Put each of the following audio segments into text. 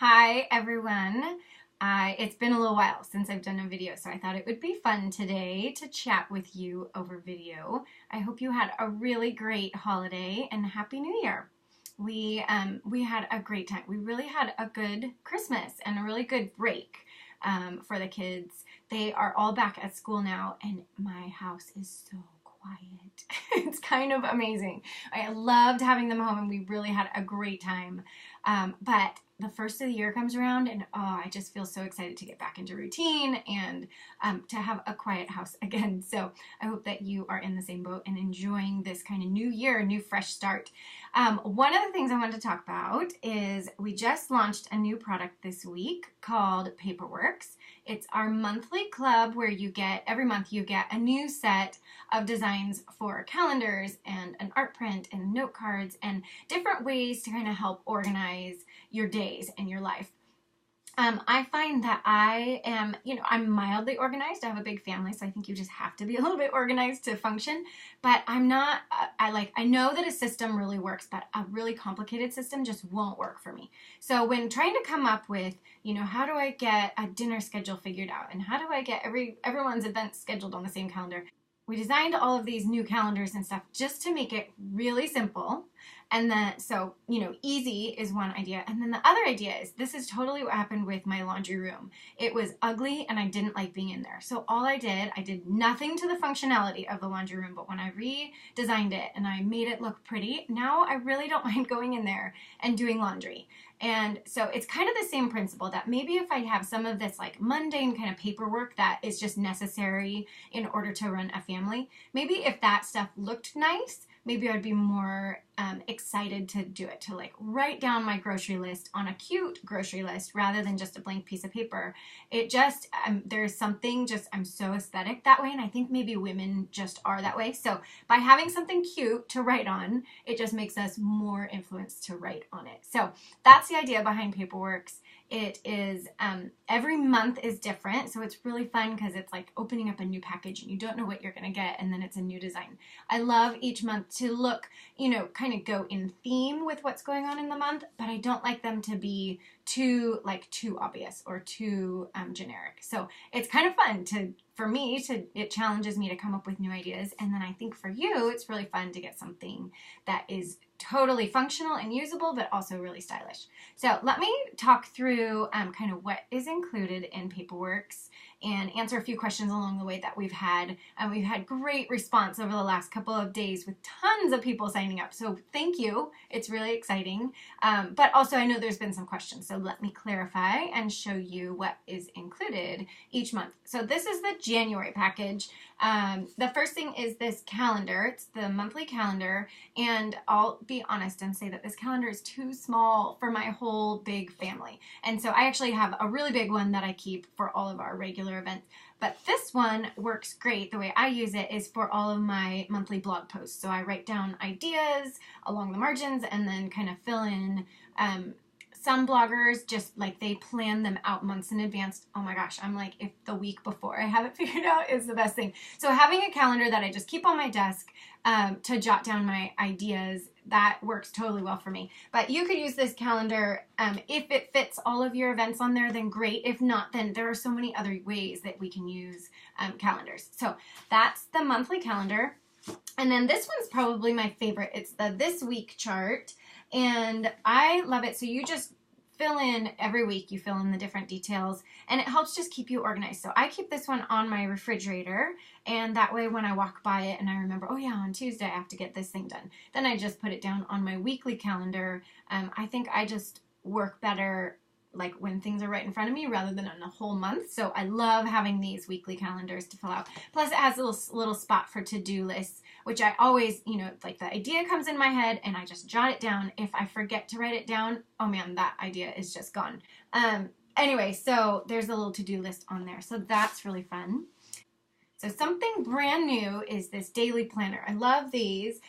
Hi everyone. It's been a little while since I've done a video, so I thought it would be fun today to chat with you over video. I hope you had a really great holiday and Happy New Year. We had a great time. We really had a good Christmas and a really good break for the kids. They are all back at school now, and my house is so quiet. It's kind of amazing. I loved having them home, and we really had a great time. But the first of the year comes around, and I just feel so excited to get back into routine and to have a quiet house again. So I hope that you are in the same boat and enjoying this kind of new year, new fresh start. One of the things I wanted to talk about is we just launched a new product this week called Paperworks. It's our monthly club where every month you get a new set of designs for calendars and an art print and note cards and different ways to kind of help organize your days and your life. I find that I'm mildly organized. I have a big family, so I think you just have to be a little bit organized to function. But I'm not, I know that a system really works, but a really complicated system just won't work for me. So when trying to come up with, how do I get a dinner schedule figured out? And how do I get everyone's events scheduled on the same calendar? We designed all of these new calendars and stuff just to make it really simple. And then, easy is one idea. And then the other idea is this is totally what happened with my laundry room. It was ugly and I didn't like being in there. So I did nothing to the functionality of the laundry room, but when I redesigned it and I made it look pretty, now I really don't mind going in there and doing laundry. And so it's kind of the same principle that maybe if I have some of this like mundane kind of paperwork that is just necessary in order to run a family, maybe if that stuff looked nice, maybe I'd be more excited to do it, to like write down my grocery list on a cute grocery list rather than just a blank piece of paper. It just, there's something just, I'm so aesthetic that way, and I think maybe women just are that way. So by having something cute to write on, it just makes us more influenced to write on it. So that's the idea behind Paperworks. It is, every month is different, so it's really fun because it's like opening up a new package and you don't know what you're going to get, and then it's a new design. I love each month to look, kind of go in theme with what's going on in the month, but I don't like them to be too obvious or too generic. So it's kind of fun it challenges me to come up with new ideas. And then I think for you, it's really fun to get something that is totally functional and usable, but also really stylish. So let me talk through kind of what is included in Paperworks and answer a few questions along the way that we've had. We've had great response over the last couple of days with tons of people signing up. So thank you. It's really exciting. But also I know there's been some questions. So let me clarify and show you what is included each month. So this is the January package. The first thing is this calendar. It's the monthly calendar, and I'll be honest and say that this calendar is too small for my whole big family. And so I actually have a really big one that I keep for all of our regular events. But this one works great. The way I use it is for all of my monthly blog posts. So I write down ideas along the margins and then kind of fill in some bloggers just like they plan them out months in advance. Oh my gosh, I'm like, if the week before I have it figured out is the best thing. So having a calendar that I just keep on my desk to jot down my ideas, that works totally well for me. But you could use this calendar if it fits all of your events on there, then great. If not, then there are so many other ways that we can use calendars. So that's the monthly calendar. And then this one's probably my favorite. It's the This Week chart. And I love it. So you just fill in every week, you fill in the different details, and it helps just keep you organized. So I keep this one on my refrigerator, and that way when I walk by it and I remember, oh yeah, on Tuesday I have to get this thing done, then I just put it down on my weekly calendar. I think I just work better like when things are right in front of me rather than on a whole month. So I love having these weekly calendars to fill out. Plus it has a little spot for to-do lists, which I always, like the idea comes in my head and I just jot it down. If I forget to write it down, oh man, that idea is just gone. Anyway, so there's a little to-do list on there. So that's really fun. So something brand new is this daily planner. I love these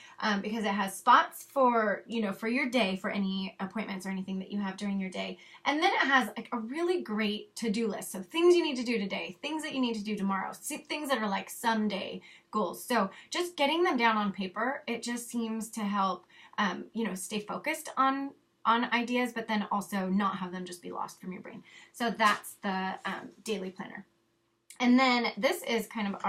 because it has spots for, for your day, for any appointments or anything that you have during your day. And then it has like a really great to-do list. So things you need to do today, things that you need to do tomorrow, things that are like someday goals. So just getting them down on paper, it just seems to help, stay focused on on ideas, but then also not have them just be lost from your brain. So that's the daily planner. And then this is kind of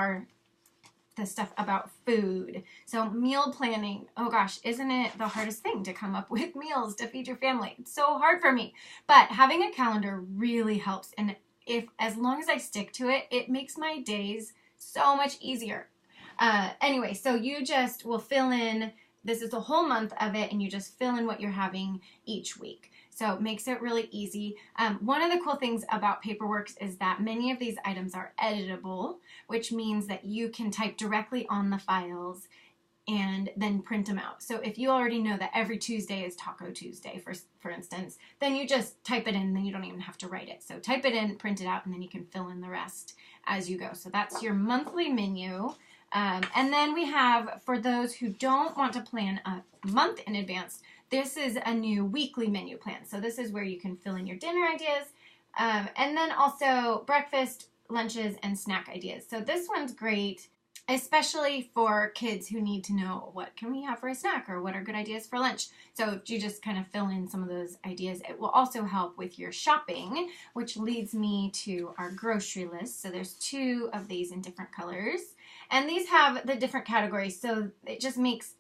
the stuff about food. So meal planning, oh gosh, isn't it the hardest thing to come up with meals to feed your family? It's so hard for me. But having a calendar really helps. And as long as I stick to it, it makes my days so much easier. Anyway, so you just will fill in, this is the whole month of it, and you just fill in what you're having each week. So it makes it really easy. One of the cool things about Paperworks is that many of these items are editable, which means that you can type directly on the files and then print them out. So if you already know that every Tuesday is Taco Tuesday, for instance, then you just type it in, and then you don't even have to write it. So type it in, print it out, and then you can fill in the rest as you go. So that's your monthly menu. And then we have, for those who don't want to plan a month in advance, this is a new weekly menu plan. So this is where you can fill in your dinner ideas, and then also breakfast, lunches, and snack ideas. So this one's great, especially for kids who need to know what can we have for a snack or what are good ideas for lunch. So if you just kind of fill in some of those ideas, it will also help with your shopping, which leads me to our grocery list. So there's 2 of these in different colors. And these have the different categories, so it just makes,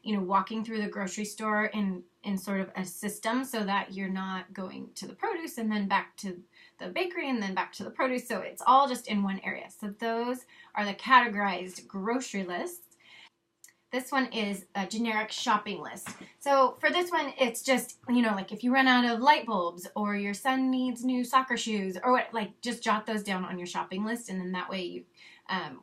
walking through the grocery store in sort of a system, so that you're not going to the produce and then back to the bakery and then back to the produce. So it's all just in one area. So those are the categorized grocery lists. This one is a generic shopping list. So for this one, it's just, like if you run out of light bulbs or your son needs new soccer shoes or what, just jot those down on your shopping list, and then that way you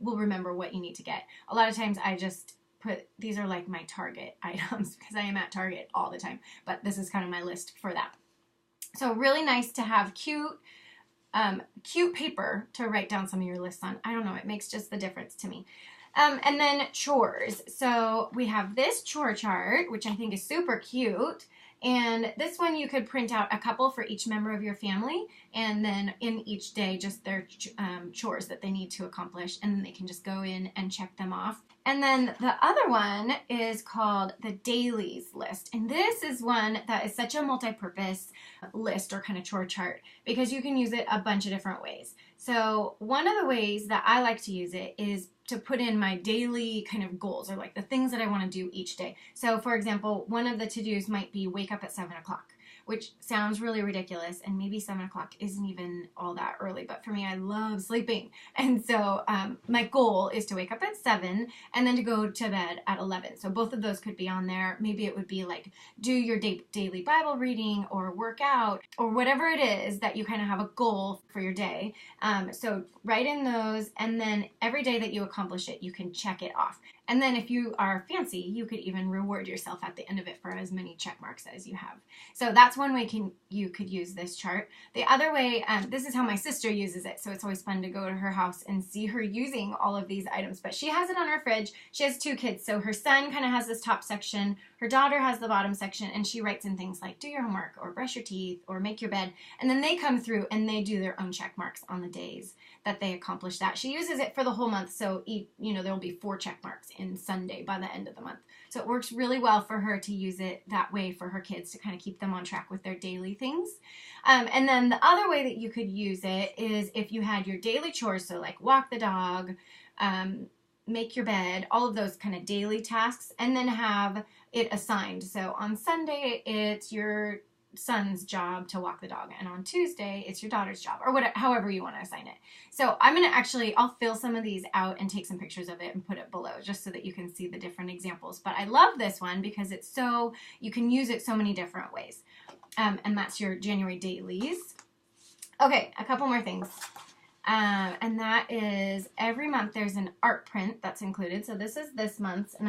will remember what you need to get. A lot of times I just put, these are like my Target items because I am at Target all the time, but this is kind of my list for that. So really nice to have cute paper to write down some of your lists on. I don't know, it makes just the difference to me. And then chores. So we have this chore chart, which I think is super cute. And this one you could print out a couple for each member of your family, and then in each day just their chores that they need to accomplish, and then they can just go in and check them off. And then the other one is called the dailies list. And this is one that is such a multi-purpose list or kind of chore chart because you can use it a bunch of different ways. So one of the ways that I like to use it is to put in my daily kind of goals, or like the things that I want to do each day. So for example, one of the to-dos might be wake up at 7 o'clock, which sounds really ridiculous, and maybe 7 o'clock isn't even all that early, but for me, I love sleeping. And so my goal is to wake up at 7 and then to go to bed at 11. So both of those could be on there. Maybe it would be like do your daily Bible reading or work out or whatever it is that you kind of have a goal for your day. So write in those, and then every day that you accomplish it, you can check it off. And then if you are fancy, you could even reward yourself at the end of it for as many check marks as you have. So that's one way you could use this chart. The other way, this is how my sister uses it, so it's always fun to go to her house and see her using all of these items. But she has it on her fridge. She has 2 kids, so her son kind of has this top section, her daughter has the bottom section, and she writes in things like do your homework or brush your teeth or make your bed. And then they come through and they do their own check marks on the days that they accomplish that. She uses it for the whole month, so there will be 4 check marks in Sunday by the end of the month. So it works really well for her to use it that way for her kids to kind of keep them on track with their daily things. And then the other way that you could use it is if you had your daily chores, so like walk the dog, make your bed, all of those kind of daily tasks, and then have it assigned. So on Sunday, it's your son's job to walk the dog, and on Tuesday it's your daughter's job, or whatever, however you want to assign it. So I'm going to I'll fill some of these out and take some pictures of it and put it below just so that you can see the different examples. But I love this one because you can use it so many different ways. And that's your January dailies. Okay, a couple more things. And that is every month there's an art print that's included. So this is this month's, and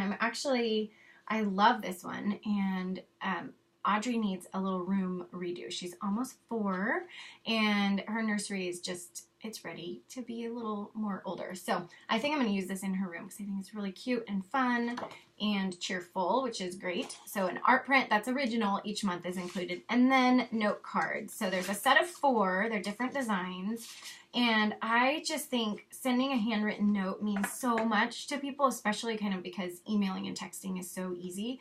I love this one, and Audrey needs a little room redo. She's almost 4, and her nursery is just it's ready to be a little more older. So I think I'm going to use this in her room because I think it's really cute and fun and cheerful, which is great. So an art print that's original each month is included. And then note cards. So there's a set of 4. They're different designs. And I just think sending a handwritten note means so much to people, especially kind of because emailing and texting is so easy.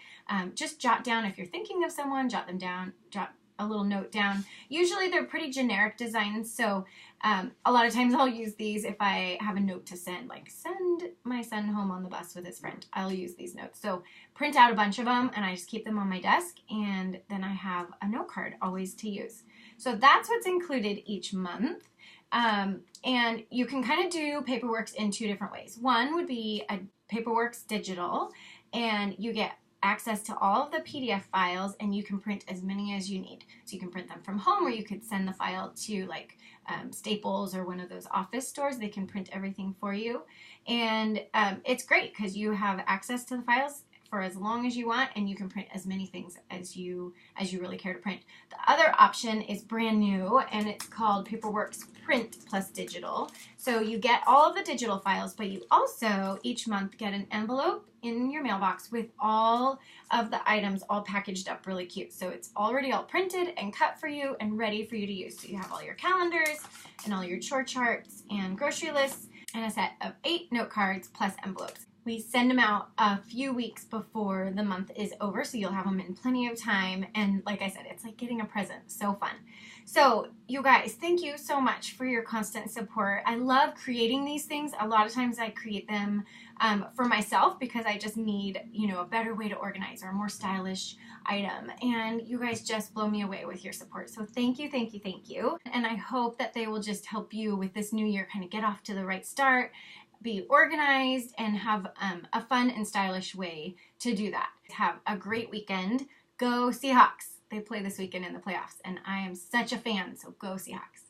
Just jot down, if you're thinking of someone, jot them down, jot a little note down. Usually they're pretty generic designs, so a lot of times I'll use these if I have a note to send, like send my son home on the bus with his friend. I'll use these notes. So print out a bunch of them and I just keep them on my desk, and then I have a note card always to use. So that's what's included each month. And you can kind of do Paperworks in 2 different ways. One would be a Paperworks digital, and you get access to all of the PDF files, and you can print as many as you need. So you can print them from home, or you could send the file to like Staples or one of those office stores. They can print everything for you. And it's great because you have access to the files for as long as you want, and you can print as many things as you really care to print. The other option is brand new, and it's called Paperworks Print Plus Digital. So you get all of the digital files, but you also each month get an envelope in your mailbox with all of the items all packaged up really cute. So it's already all printed and cut for you and ready for you to use. So you have all your calendars and all your chore charts and grocery lists and a set of 8 note cards plus envelopes. We send them out a few weeks before the month is over, so you'll have them in plenty of time. And like I said, it's like getting a present. So fun. So you guys, thank you so much for your constant support. I love creating these things. A lot of times I create them for myself because I just need, a better way to organize or a more stylish item. And you guys just blow me away with your support. So thank you, thank you, thank you. And I hope that they will just help you with this new year kind of get off to the right start, be organized, and have a fun and stylish way to do that. Have a great weekend. Go Seahawks. They play this weekend in the playoffs, and I am such a fan, so go Seahawks.